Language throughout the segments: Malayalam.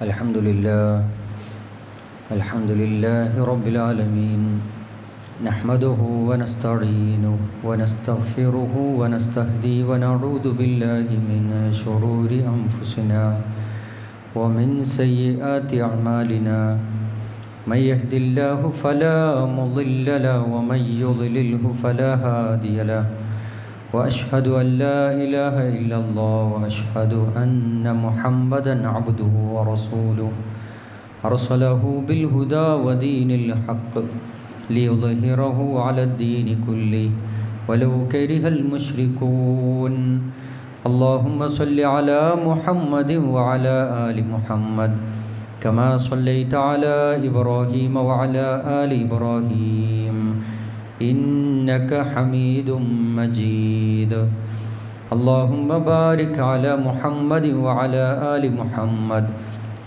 الحمد لله رب العالمين نحمده ونستعينه ونستغفره ونستهدي ونعوذ بالله من شرور أنفسنا ومن سيئات أعمالنا من يهد الله فلا مضل له ومن يضلله فلا هادي له وأشهد أن لا إله إلا الله وأشهد أن محمدًا عبده ورسوله أرسله بالهدى ودين الحق ليظهره على الدين كله ولو كره المشركون اللهم صل على محمد وعلى آل محمد كما صليت على إبراهيم وعلى آل إبراهيم إنك حميد مجيد اللهم بارك على محمد وعلى آل محمد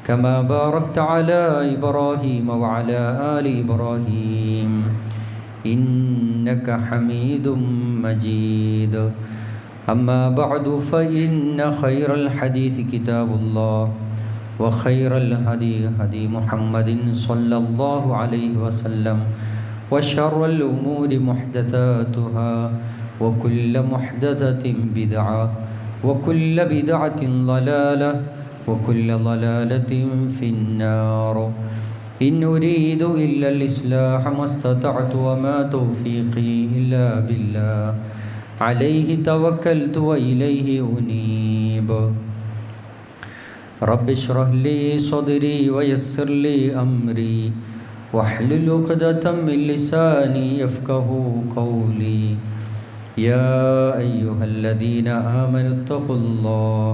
كما باركت على إبراهيم وعلى آل إبراهيم إنك حميد مجيد أما بعد فإن خير الحديث كتاب الله وخير الهدي هدي محمد صلى الله عليه وسلم وشر الأمور محدثاتها وكل محدثة بدعة وكل بدعة ضلالة وكل ضلالة في النار إن أريد إلا الإصلاح ما استطعت وما توفيقي إلا بالله عليه توكلت وإليه أنيب رب اشرح لي صدري ويسر لي أمري واحلل عقدة من لساني يفقهوا قولي يا أيها الذين آمنوا اتقوا الله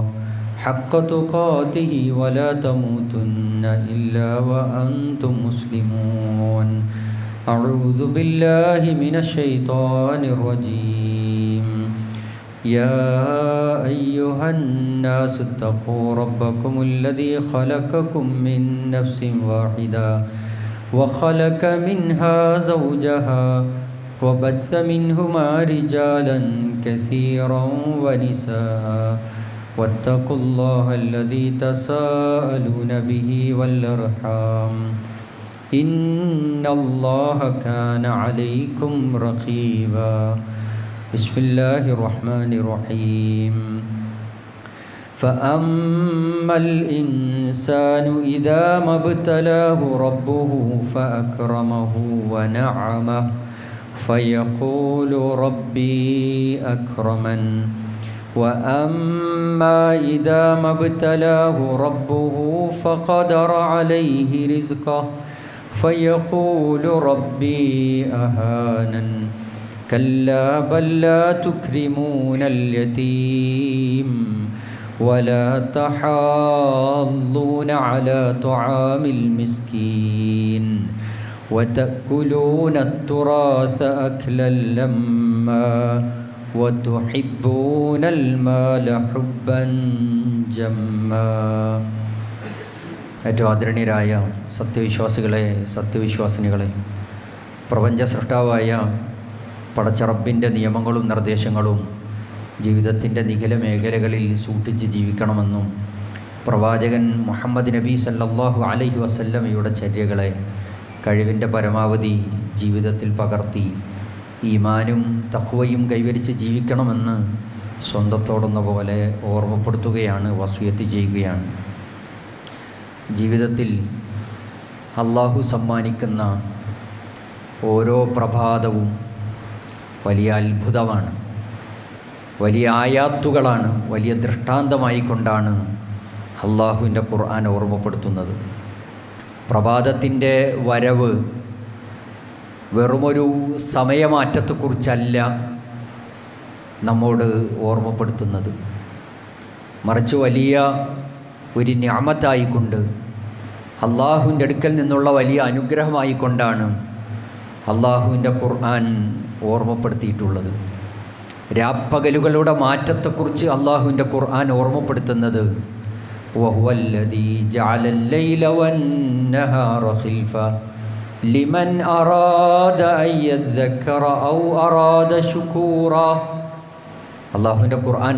حق تقاته ولا تموتن إلا وأنتم مسلمون أعوذ بالله من الشيطان الرجيم يا أيها الناس اتقوا ربكم الذي خلقكم من نفس واحدة وخلق منها زوجها وبث منهما رجالا كثيرا ونساء واتقوا الله الذي تساءلون به والأرحام إن الله كان عليكم رقيبا بسم الله الرحمن الرحيم فأما الإنسان إذا ما ابتلاه ربه فأكرمه ونعمه فيقول ربي أكرمن وأما إذا ما ابتلاه ربه فقدر عليه رزقه فيقول ربي أهانن كلا بل لا تكرمون اليتيم ولا تحاضون على طعام المسكين وتأكلون التراث أكلا لما وتحبون المال حبا جما ഏറ്റവും ആദരണീയരായ സത്യവിശ്വാസിനികളെ പ്രപഞ്ച സൃഷ്ടാവായ പടച്ചറബിൻ്റെ നിയമങ്ങളും നിർദ്ദേശങ്ങളും ജീവിതത്തിൻ്റെ നിഖില മേഖലകളിൽ സൂക്ഷിച്ച് ജീവിക്കണമെന്നും പ്രവാചകൻ മുഹമ്മദ് നബി സല്ലല്ലാഹു അലൈഹി വസല്ലമയുടെ ചര്യകളെ കഴിവിൻ്റെ പരമാവധി ജീവിതത്തിൽ പകർത്തി ഈമാനും തഖ്വയും കൈവരിച്ച് ജീവിക്കണമെന്ന് സ്വന്തത്തോടെന്ന പോലെ ഓർമ്മപ്പെടുത്തുകയാണ്, വസിയത്ത് ചെയ്യുകയാണ്. ജീവിതത്തിൽ അള്ളാഹു സമ്മാനിക്കുന്ന ഓരോ പ്രഭാതവും വലിയ അത്ഭുതമാണ്, വലിയ ആയാത്തുകളാണ്, വലിയ ദൃഷ്ടാന്തമായിക്കൊണ്ടാണ് അള്ളാഹുവിൻ്റെ ഖുർആൻ ഓർമ്മപ്പെടുത്തുന്നത്. പ്രഭാതത്തിൻ്റെ വരവ് വെറുമൊരു സമയമാറ്റത്തെക്കുറിച്ചല്ല നമ്മോട് ഓർമ്മപ്പെടുത്തുന്നത്, മറിച്ച് വലിയ ഒരു നിഅമത്തായിക്കൊണ്ട് അള്ളാഹുവിൻ്റെ അടുക്കൽ നിന്നുള്ള വലിയ അനുഗ്രഹമായിക്കൊണ്ടാണ് അള്ളാഹുവിൻ്റെ ഖുർആൻ ഓർമ്മപ്പെടുത്തിയിട്ടുള്ളത്. രാപ്പകലുകളുടെ മാറ്റത്തെക്കുറിച്ച് അള്ളാഹുവിൻ്റെ ഖുർആൻ ഓർമ്മപ്പെടുത്തുന്നത് വഹുവല്ലദീ ജഅലൽ ലൈല വന്നഹാറ ഖിൽഫ ലിമൻ അറാദ അൻ യദ്ദക്കറ ഔ അറാദ ശുകൂറ. അള്ളാഹുവിൻ്റെ ഖുർആൻ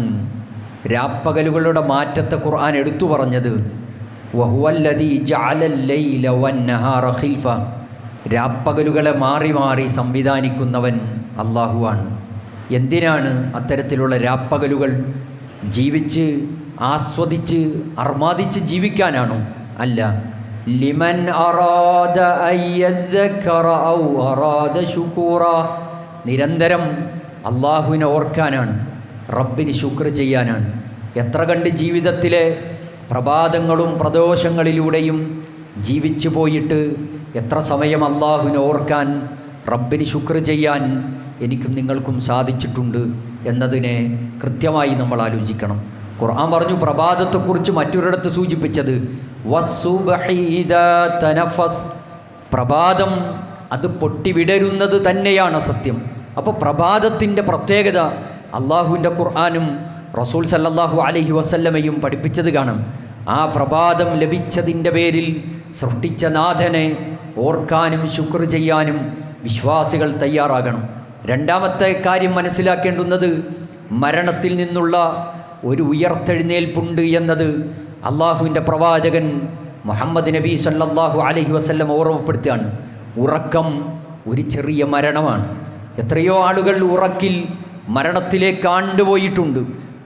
രാപ്പകലുകളുടെ മാറ്റത്തെ ഖുർആൻ എടുത്തു പറഞ്ഞത് വഹുവല്ലദീ ജഅലൽ ലൈല വന്നഹാറ ഖിൽഫ, രാപ്പകലുകളെ മാറി മാറി സംവിധാനിക്കുന്നവൻ അല്ലാഹുവാണ്. എന്തിനാണ് അത്തരത്തിലുള്ള രാപ്പകലുകൾ? ജീവിച്ച് ആസ്വദിച്ച് അർമാദിച്ച് ജീവിക്കാനാണോ? അല്ല. ലിമൻ അറാദ അയ്യദ്ദക്കറ ഔ അറാദ ശുകൂറ, നിരന്തരം അള്ളാഹുവിനെ ഓർക്കാനാണ്, റബ്ബിന് ശുക്ർ ചെയ്യാനാണ്. എത്ര കണ്ട് ജീവിതത്തിലെ പ്രഭാതങ്ങളും പ്രദോഷങ്ങളിലൂടെയും ജീവിച്ചു പോയിട്ട് എത്ര സമയം അള്ളാഹുവിനെ ഓർക്കാൻ, റബ്ബിന് ശുക്ർ ചെയ്യാൻ എനിക്കും നിങ്ങൾക്കും സാധിച്ചിട്ടുണ്ട് എന്നതിനെ കൃത്യമായി നമ്മൾ ആലോചിക്കണം. ഖുർആൻ പറഞ്ഞു പ്രഭാതത്തെക്കുറിച്ച് മറ്റൊരിടത്ത് സൂചിപ്പിച്ചത് വസ്സുബ്ഹി ഇദാ തനഫസ്, പ്രഭാതം അത് പൊട്ടിവിടരുന്നത് തന്നെയാണ് സത്യം. അപ്പോൾ പ്രഭാതത്തിൻ്റെ പ്രത്യേകത അള്ളാഹുവിൻ്റെ ഖുർആനും റസൂൽ സല്ലല്ലാഹു അലൈഹി വസല്ലമയും പഠിപ്പിച്ചത് കാണാം. ആ പ്രഭാതം ലഭിച്ചതിൻ്റെ പേരിൽ സൃഷ്ടിച്ച നാഥനെ ഓർക്കാനും ശുക്ർ ചെയ്യാനും വിശ്വാസികൾ തയ്യാറാകണം. രണ്ടാമത്തെ കാര്യം മനസ്സിലാക്കേണ്ടുന്നത് മരണത്തിൽ നിന്നുള്ള ഒരു ഉയർത്തെഴുന്നേൽപ്പുണ്ട് എന്നത് അള്ളാഹുവിൻ്റെ പ്രവാചകൻ മുഹമ്മദ് നബി സല്ലല്ലാഹു അലൈഹി വസല്ലം ഓർമ്മപ്പെടുത്തുകയാണ്. ഉറക്കം ഒരു ചെറിയ മരണമാണ്. എത്രയോ ആളുകൾ ഉറക്കിൽ മരണത്തിലേക്ക് ആണ്ടുപോയിട്ടുണ്ട്.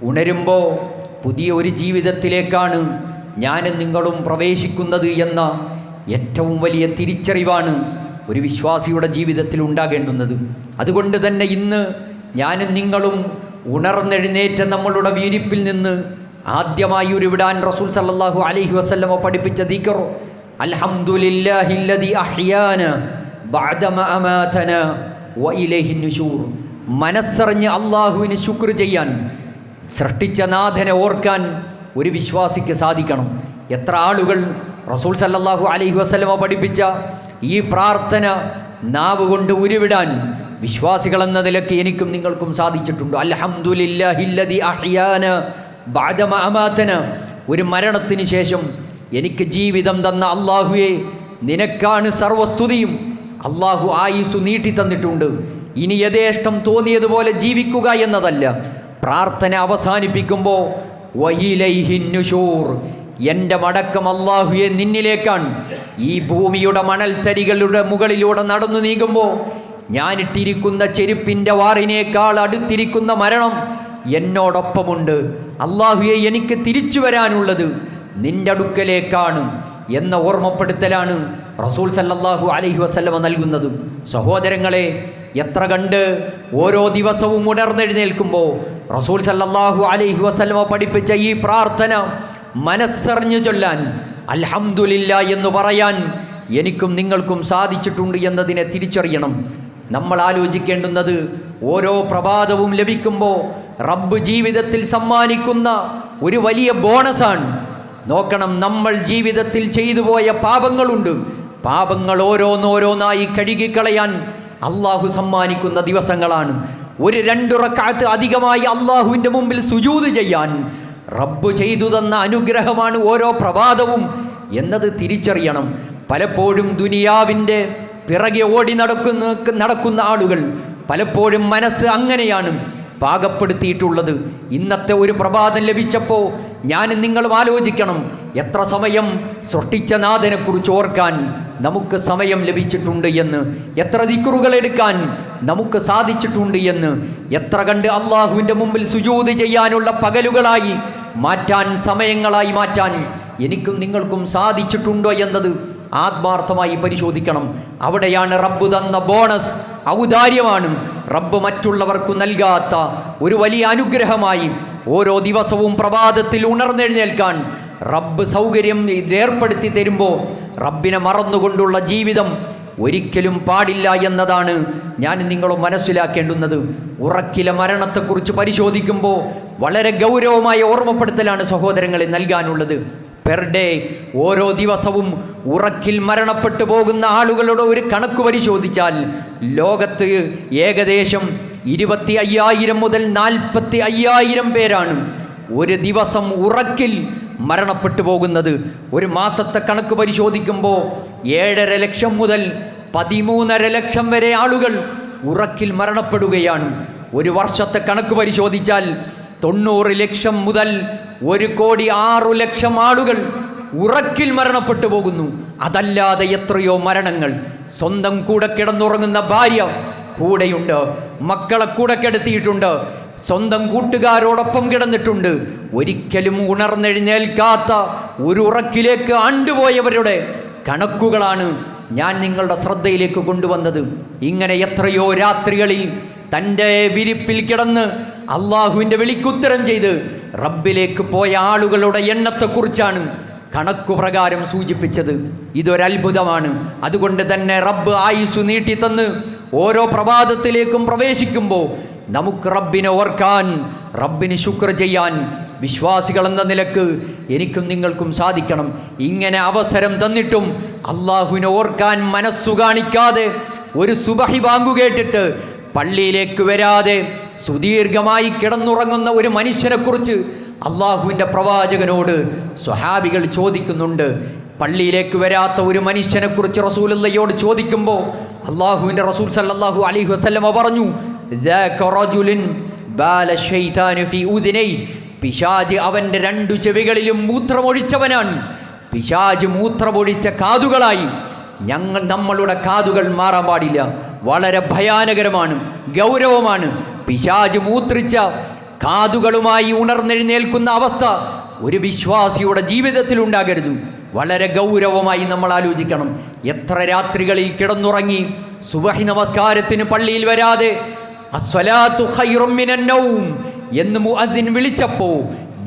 ഉണരുമ്പോൾ പുതിയ ഒരു ജീവിതത്തിലേക്കാണ് ഞാനും നിങ്ങളും പ്രവേശിക്കുന്നത് എന്ന ഏറ്റവും വലിയ തിരിച്ചറിവാണ് ഒരു വിശ്വാസിയുടെ ജീവിതത്തിൽ ഉണ്ടാകേണ്ടുന്നത്. അതുകൊണ്ട് തന്നെ ഇന്ന് ഞാനും നിങ്ങളും ഉണർന്നെഴുന്നേറ്റ നമ്മളുടെ വീരിപ്പിൽ നിന്ന് ആദ്യമായി ഉരുവിടാൻ റസൂൽ സല്ലല്ലാഹു അലൈഹി വസല്ലമ പഠിപ്പിച്ച ദിക്ർ അൽഹംദുലില്ലാഹില്ലദി അഹ്യാന ബഅദമ അമാതന വഇലൈഹി നുശൂർ. മനസ്സറിഞ്ഞ് അള്ളാഹുവിന് ശുക്ർ ചെയ്യാൻ, സൃഷ്ടിച്ച നാഥനെ ഓർക്കാൻ ഒരു വിശ്വാസിക്ക് സാധിക്കണം. എത്ര ആളുകൾ റസൂൽ സല്ലല്ലാഹു അലൈഹി വസല്ലമ പഠിപ്പിച്ച ഈ പ്രാർത്ഥന നാവ് കൊണ്ട് ഉരുവിടാൻ വിശ്വാസികൾ എന്ന നിലയ്ക്ക് എനിക്കും നിങ്ങൾക്കും സാധിച്ചിട്ടുണ്ട്. അൽഹംദുലില്ലാഹില്ലദി അഹ്യാന ബഅദമ അമാതന, ഒരു മരണത്തിന് ശേഷം എനിക്ക് ജീവിതം തന്ന അള്ളാഹുവേ നിനക്കാണ് സർവസ്തുതിയും. അള്ളാഹു ആയുസ് നീട്ടി തന്നിട്ടുണ്ട്. ഇനി യഥേഷ്ടം തോന്നിയതുപോലെ ജീവിക്കുക എന്നതല്ല. പ്രാർത്ഥന അവസാനിപ്പിക്കുമ്പോൾ വഇലൈഹി നുശൂർ, എൻ്റെ മടക്കം അള്ളാഹുവെ നിന്നിലേക്കാണ്. ഈ ഭൂമിയുടെ മണൽത്തരികളുടെ മുകളിലൂടെ നടന്നു നീങ്ങുമ്പോൾ ഞാനിട്ടിരിക്കുന്ന ചെരുപ്പിൻ്റെ വാറിനേക്കാൾ അടുത്തിരിക്കുന്ന മരണം എന്നോടൊപ്പമുണ്ട്. അള്ളാഹുവെ എനിക്ക് തിരിച്ചു വരാനുള്ളത് നിൻ്റെ അടുക്കലേക്കാണ് എന്ന ഓർമ്മപ്പെടുത്തലാണ് റസൂൽ സല്ലല്ലാഹു അലൈഹി വസല്ലമ നൽകുന്നത്. സഹോദരങ്ങളെ, എത്ര കണ്ട് ഓരോ ദിവസവും ഉണർന്നെഴുന്നേൽക്കുമ്പോൾ റസൂൽ സല്ലല്ലാഹു അലൈഹി വസല്ലമ പഠിപ്പിച്ച ഈ പ്രാർത്ഥന മനസ്സറിഞ്ഞു ചൊല്ലാൻ, അൽഹംദുലില്ലാ എന്ന് പറയാൻ എനിക്കും നിങ്ങൾക്കും സാധിച്ചിട്ടുണ്ട് എന്നതിനെ തിരിച്ചറിയണം. നമ്മൾ ആലോചിക്കേണ്ടുന്നത് ഓരോ പ്രഭാതവും ലഭിക്കുമ്പോൾ റബ്ബ് ജീവിതത്തിൽ സമ്മാനിക്കുന്ന ഒരു വലിയ ബോണസാണ്. നോക്കണം, നമ്മൾ ജീവിതത്തിൽ ചെയ്തു പോയ പാപങ്ങളുണ്ട്. പാപങ്ങൾ ഓരോന്നോരോന്നായി കഴുകിക്കളയാൻ അള്ളാഹു സമ്മാനിക്കുന്ന ദിവസങ്ങളാണ്. ഒരു 2 റക്അത്ത് അധികമായി അള്ളാഹുവിൻ്റെ മുമ്പിൽ സുജൂദ് ചെയ്യാൻ റബ്ബ് ചെയ്തു തന്ന അനുഗ്രഹമാണ് ഓരോ പ്രഭാതവും എന്നത് തിരിച്ചറിയണം. പലപ്പോഴും ദുനിയാവിൻ്റെ പിറകെ ഓടി നടക്കുന്ന ആളുകൾ പലപ്പോഴും മനസ്സ് അങ്ങനെയാണ് പാകപ്പെടുത്തിയിട്ടുള്ളത്. ഇന്നത്തെ ഒരു പ്രഭാതം ലഭിച്ചപ്പോൾ ഞാനും നിങ്ങളും ആലോചിക്കണം, എത്ര സമയം സൃഷ്ടിച്ച നാഥനെക്കുറിച്ച് ഓർക്കാൻ നമുക്ക് സമയം ലഭിച്ചിട്ടുണ്ട് എന്ന്, എത്ര ദിക്റുകൾ എടുക്കാൻ നമുക്ക് സാധിച്ചിട്ടുണ്ട് എന്ന്, എത്ര കണ്ട് അള്ളാഹുവിൻ്റെ മുമ്പിൽ സുജൂദ് ചെയ്യാനുള്ള പകലുകളായി മാറ്റാൻ, സമയങ്ങളായി മാറ്റാൻ എനിക്കും നിങ്ങൾക്കും സാധിച്ചിട്ടുണ്ടോ എന്നത് ആത്മാർത്ഥമായി പരിശോധിക്കണം. അവിടെയാണ് റബ്ബ് തന്ന ബോണസ്, ഔദാര്യമാണ്. റബ്ബ് മറ്റുള്ളവർക്ക് നൽകാത്ത ഒരു വലിയ അനുഗ്രഹമായി ഓരോ ദിവസവും പ്രഭാതത്തിൽ ഉണർന്നെഴുന്നേൽക്കാൻ റബ്ബ് സൗകര്യം ഏർപ്പെടുത്തി തരുമ്പോൾ റബ്ബിനെ മറന്നുകൊണ്ടുള്ള ജീവിതം ഒരിക്കലും പാടില്ല എന്നതാണ് ഞാൻ നിങ്ങളും മനസ്സിലാക്കേണ്ടുന്നത്. ഉറക്കിലെ മരണത്തെക്കുറിച്ച് പരിശോധിക്കുമ്പോൾ വളരെ ഗൗരവമായ ഓർമ്മപ്പെടുത്തലാണ് സഹോദരങ്ങളെ നൽകാനുള്ളത്. പെർ ഡേ, ഓരോ ദിവസവും ഉറക്കിൽ മരണപ്പെട്ടു പോകുന്ന ആളുകളുടെ ഒരു കണക്ക് പരിശോധിച്ചാൽ ലോകത്ത് ഏകദേശം 25,000 മുതൽ 45,000 പേരാണ് ഒരു ദിവസം ഉറക്കിൽ മരണപ്പെട്ടു പോകുന്നത്. ഒരു മാസത്തെ കണക്ക് പരിശോധിക്കുമ്പോൾ 7.5 ലക്ഷം മുതൽ 13.5 ലക്ഷം വരെ ആളുകൾ ഉറക്കിൽ മരണപ്പെടുകയാണ്. ഒരു വർഷത്തെ കണക്ക് പരിശോധിച്ചാൽ 90 ലക്ഷം മുതൽ 1,06,00,000 ആളുകൾ ഉറക്കിൽ മരണപ്പെട്ടു പോകുന്നു. അതല്ലാതെ എത്രയോ മരണങ്ങൾ. സ്വന്തം കൂടെ കിടന്നുറങ്ങുന്ന ഭാര്യ കൂടെയുണ്ട്, മക്കളെ കൂടെ കിടത്തിയിട്ടുണ്ട്, സ്വന്തം കൂട്ടുകാരോടൊപ്പം കിടന്നിട്ടുണ്ട്. ഒരിക്കലും ഉണർന്നെഴുന്നേൽക്കാത്ത ഒരു ഉറക്കിലേക്ക് ആണ്ടുപോയവരുടെ കണക്കുകളാണ് ഞാൻ നിങ്ങളുടെ ശ്രദ്ധയിലേക്ക് കൊണ്ടുവന്നത്. ഇങ്ങനെ എത്രയോ രാത്രികളിൽ തൻ്റെ വിരിപ്പിൽ കിടന്ന് അള്ളാഹുവിൻ്റെ വിളിക്കുത്തരം ചെയ്ത് റബ്ബിലേക്ക് പോയ ആളുകളുടെ എണ്ണത്തെക്കുറിച്ചാണ് കണക്കു പ്രകാരം സൂചിപ്പിച്ചത്. ഇതൊരത്ഭുതമാണ്. അതുകൊണ്ട് തന്നെ റബ്ബ് ആയുസ് നീട്ടിത്തന്ന് ഓരോ പ്രഭാതത്തിലേക്കും പ്രവേശിക്കുമ്പോൾ നമുക്ക് റബ്ബിനെ ഓർക്കാൻ, റബ്ബിന് ശുക്ർ ചെയ്യാൻ വിശ്വാസികളെന്ന നിലക്ക് എനിക്കും നിങ്ങൾക്കും സാധിക്കണം. ഇങ്ങനെ അവസരം തന്നിട്ടും അള്ളാഹുവിനെ ഓർക്കാൻ മനസ്സു കാണിക്കാതെ ഒരു സുബഹി ബാങ്ക് കേട്ടിട്ട് പള്ളിയിലേക്ക് വരാതെ സുദീർഘമായി കിടന്നുറങ്ങുന്ന ഒരു മനുഷ്യനെക്കുറിച്ച് അള്ളാഹുവിൻ്റെ പ്രവാചകനോട് സ്വഹാബികൾ ചോദിക്കുന്നുണ്ട്. പള്ളിയിലേക്ക് വരാത്ത ഒരു മനുഷ്യനെക്കുറിച്ച് റസൂലുള്ളാഹിയോട് ചോദിക്കുമ്പോൾ അള്ളാഹുവിൻ്റെ റസൂൽ സല്ലല്ലാഹു അലൈഹി വസല്ലമ പറഞ്ഞു, പിശാച് അവൻ്റെ 2 ചെവികളിലും മൂത്രമൊഴിച്ചവനാണ്. പിശാച് മൂത്രമൊഴിച്ച കാതുകളായി നമ്മളുടെ കാതുകൾ മാറാൻ പാടില്ല. വളരെ ഭയാനകരമാണ്, ഗൗരവമാണ്. പിശാച് മൂത്രിച്ച കാതുകളുമായി ഉണർന്നെഴുന്നേൽക്കുന്ന അവസ്ഥ ഒരു വിശ്വാസിയുടെ ജീവിതത്തിൽ ഉണ്ടാകരുത്. വളരെ ഗൗരവമായി നമ്മൾ ആലോചിക്കണം. എത്ര രാത്രികളിൽ കിടന്നുറങ്ങി സുബഹി നമസ്കാരത്തിന് പള്ളിയിൽ വരാതെ അസ്വലാത്തു ഖൈറും മിനൻ നൗം എന്ന് മുഅദ്ദിൻ വിളിച്ചപ്പോൾ